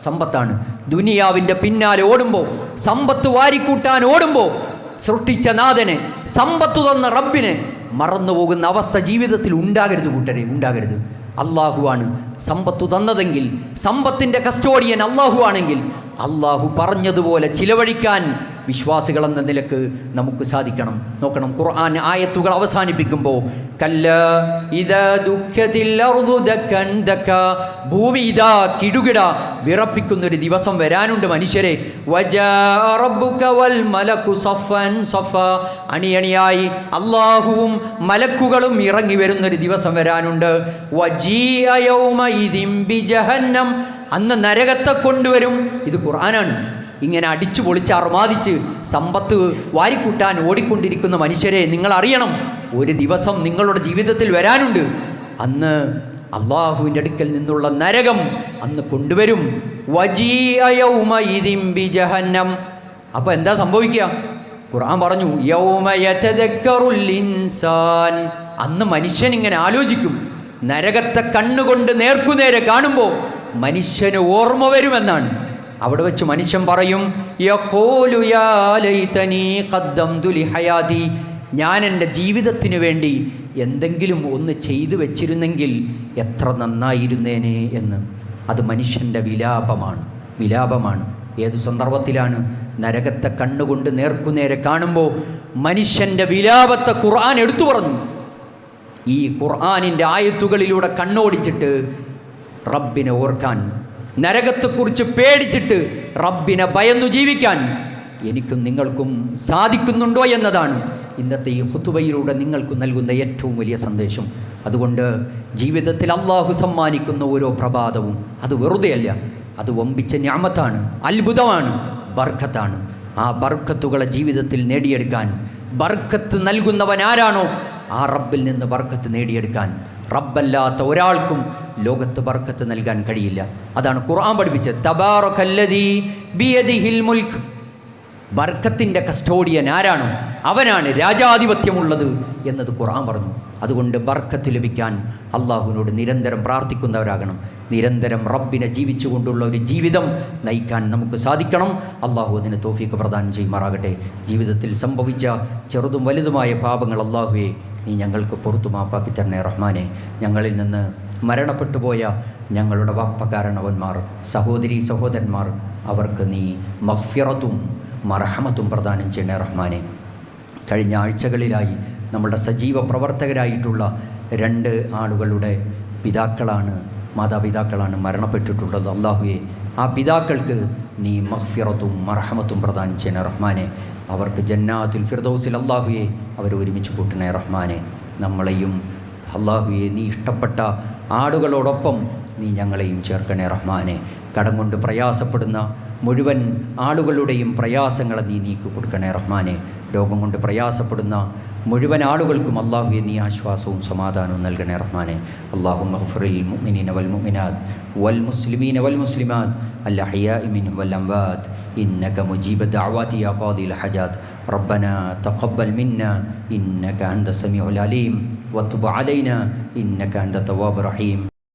സമ്പത്താണ്. ദുനിയാവിൻ്റെ പിന്നാലെ ഓടുമ്പോൾ, സമ്പത്ത് വാരിക്കൂട്ടാൻ ഓടുമ്പോൾ സൃഷ്ടിച്ച നാഥനെ, സമ്പത്ത് തന്ന റബ്ബിനെ മറന്നുപോകുന്ന അവസ്ഥ ജീവിതത്തിൽ ഉണ്ടാകരുത് കൂട്ടരെ, ഉണ്ടാകരുത്. അള്ളാഹുവാണ് സമ്പത്തു തന്നതെങ്കിൽ, സമ്പത്തിൻ്റെ കസ്റ്റോഡിയൻ അള്ളാഹു ആണെങ്കിൽ, അള്ളാഹു പറഞ്ഞതുപോലെ ചിലവഴിക്കാൻ വിശ്വാസികളെന്ന നിലക്ക് നമുക്ക് സാധിക്കണം. നോക്കണം, ഖുർആൻ ആയത്തുകൾ അവസാനിപ്പിക്കുമ്പോൾ കല്ലാ ഇദാ ദുഃഖത്തിൽ അർദു ദക്കൻ ദക്ക, ഭൂമി ഇതാ കിടുകിട വിറപ്പിക്കുന്നൊരു ദിവസം വരാനുണ്ട് മനുഷ്യരെ. വജാഅ റബ്ബുക വൽ മലക്കു സഫൻ സഫ, അണിയണിയായി അല്ലാഹുവും മലക്കുകളും ഇറങ്ങി വരുന്നൊരു ദിവസം വരാനുണ്ട്. വജീഅ യൗമഇദിൻ ബിജഹന്നം, അന്ന് നരകത്തെ കൊണ്ടുവരും. ഇത് ഖുർആനാണ്. ഇങ്ങനെ അടിച്ചു പൊളിച്ച് അർമാദിച്ച് സമ്പത്ത് വാരിക്കൂട്ടാൻ ഓടിക്കൊണ്ടിരിക്കുന്ന മനുഷ്യരെ, നിങ്ങൾ അറിയണം, ഒരു ദിവസം നിങ്ങളുടെ ജീവിതത്തിൽ വരാനുണ്ട്. അന്ന് അള്ളാഹുവിൻ്റെ അടുക്കൽ നിന്നുള്ള നരകം അന്ന് കൊണ്ടുവരും. വജീഅ യൗമഇദിൻ ബിജഹന്നം. അപ്പോൾ എന്താ സംഭവിക്കുക? ഖുർആൻ പറഞ്ഞു യൗമ യതദക്കറുൽ ഇൻസാൻ, അന്ന് മനുഷ്യൻ ഇങ്ങനെ ആലോചിക്കും. നരകത്തെ കണ്ണുകൊണ്ട് നേർക്കുനേരെ കാണുമ്പോൾ മനുഷ്യന് ഓർമ്മ വരുമെന്നാണ്. അവിടെ വെച്ച് മനുഷ്യൻ പറയും യഖൂലു യാ ലൈതനി ഖദ്ദംതു ലിഹയാതി, ഞാൻ എൻ്റെ ജീവിതത്തിന് വേണ്ടി എന്തെങ്കിലും ഒന്ന് ചെയ്തു വെച്ചിരുന്നെങ്കിൽ എത്ര നന്നായിരുന്നേനെ എന്ന്. അത് മനുഷ്യൻ്റെ വിലാപമാണ്. ഏതു സന്ദർഭത്തിലാണ്? നരകത്തെ കണ്ണുകൊണ്ട് നേർക്കുനേരെ കാണുമ്പോൾ മനുഷ്യൻ്റെ വിലാപത്തെ ഖുർആൻ എടുത്തു പറഞ്ഞു. ഈ ഖുർആനിൻ്റെ ആയത്തുകളിലൂടെ കണ്ണോടിച്ചിട്ട് റബ്ബിനെ ഓർക്കാൻ, നരകത്തെക്കുറിച്ച് പേടിച്ചിട്ട് റബ്ബിനെ ഭയന്നു ജീവിക്കാൻ എനിക്കും നിങ്ങൾക്കും സാധിക്കുന്നുണ്ടോ എന്നതാണ് ഇന്നത്തെ ഈ ഖുതുബയിലൂടെ നിങ്ങൾക്ക് നൽകുന്ന ഏറ്റവും വലിയ സന്ദേശം. അതുകൊണ്ട് ജീവിതത്തിൽ അള്ളാഹു സമ്മാനിക്കുന്ന ഓരോ പ്രഭാതവും അത് വെറുതെയല്ല, അത് വമ്പിച്ച നിഅമത്താണ്, അത്ഭുതമാണ്, ബർക്കത്താണ്. ആ ബർക്കത്തുകളെ ജീവിതത്തിൽ നേടിയെടുക്കാൻ, ബർക്കത്ത് നൽകുന്നവൻ ആരാണോ ആ റബ്ബിൽ നിന്ന് ബർക്കത്ത് നേടിയെടുക്കാൻ റബ്ബല്ലാത്ത ഒരാൾക്കും ലോകത്ത് ബർക്കത്ത് നൽകാൻ കഴിയില്ല. അതാണ് ഖുർആൻ പഠിപ്പിച്ചത്. തബാറകല്ലദീ ബിയദിഹിൽ മുൽക്ക്, ബർക്കത്തിൻ്റെ കസ്റ്റോഡിയൻ ആരാണോ അവനാണ് രാജാധിപത്യമുള്ളത് എന്നത് ഖുർആൻ പറഞ്ഞു. അതുകൊണ്ട് ബർക്കത്ത് ലഭിക്കാൻ അള്ളാഹുവിനോട് നിരന്തരം പ്രാർത്ഥിക്കുന്നവരാകണം. നിരന്തരം റബ്ബിനെ ജീവിച്ചുകൊണ്ടുള്ള ഒരു ജീവിതം നയിക്കാൻ നമുക്ക് സാധിക്കണം. അള്ളാഹു അതിന് തൗഫീഖ് പ്രദാനം ചെയ്യുമാറാകട്ടെ. ജീവിതത്തിൽ സംഭവിച്ച ചെറുതും വലുതുമായ പാപങ്ങൾ അള്ളാഹുവേ നീ ഞങ്ങൾക്ക് പുറത്തു മാപ്പാക്കി തരണേ റഹ്മാനെ. ഞങ്ങളിൽ നിന്ന് മരണപ്പെട്ടു പോയ ഞങ്ങളുടെ വാപ്പകാരണവന്മാർ, സഹോദരീ സഹോദരന്മാർ, അവർക്ക് നീ മഗ്ഫിറത്തും മർഹമത്തും പ്രദാനം ചെയ്യണേ റഹ്മാനെ. കഴിഞ്ഞ ആഴ്ചകളിലായി നമ്മുടെ സജീവ പ്രവർത്തകരായിട്ടുള്ള 2 ആളുകളുടെ മാതാപിതാക്കളാണ് മരണപ്പെട്ടിട്ടുള്ളത്. അല്ലാഹുവേ, ആ പിതാക്കൾക്ക് നീ മഗ്ഫിറത്തും മർഹമത്തും പ്രദാനം ചെയ്യണേ റഹ്മാനെ. അവർക്ക് ജന്നാത്തുൽ ഫിർദൗസിൽ അല്ലാഹുവേ അവരെ ഒരുമിച്ച് കൂട്ടണേ റഹ്മാനെ. നമ്മളെയും അല്ലാഹുവേ നീ ഇഷ്ടപ്പെട്ട ആളുകളോടൊപ്പം നീ ഞങ്ങളെയും ചേർക്കണേ റഹ്മാനെ. കടം കൊണ്ട് പ്രയാസപ്പെടുന്ന മുഴുവൻ ആളുകളുടെയും പ്രയാസങ്ങളെ നീ നീക്കി കൊടുക്കണേ റഹ്മാനെ. രോഗം കൊണ്ട് പ്രയാസപ്പെടുന്ന മുഴുവൻ ആളുകൾക്കും അല്ലാഹുവേ നീ ആശ്വാസവും സമാധാനവും നൽകണേ റഹ്മാനെ. അല്ലാഹുമ്മ ഗ്ഫിറിൽ മുഅ്മിനീന വൽ മുഅ്മിനാത്ത് വൽ മുസ്ലിമീന വൽ മുസ്ലിമാത്ത് അൽ അഹ്യാഇ മിൻഹും വൽ അംവാത്ത് ഇന്നക മുജീബു ദഅവാതി യാ ഖാദിൽ ഹജാത്ത്. റബ്ബനാ തഖബ്ബൽ മിന്നാ ഇന്നക അൻത സമീഉൽ അലീം വതുബ് അലൈനാ ഇന്നക അൻത തവ്വാബുർ റഹീം.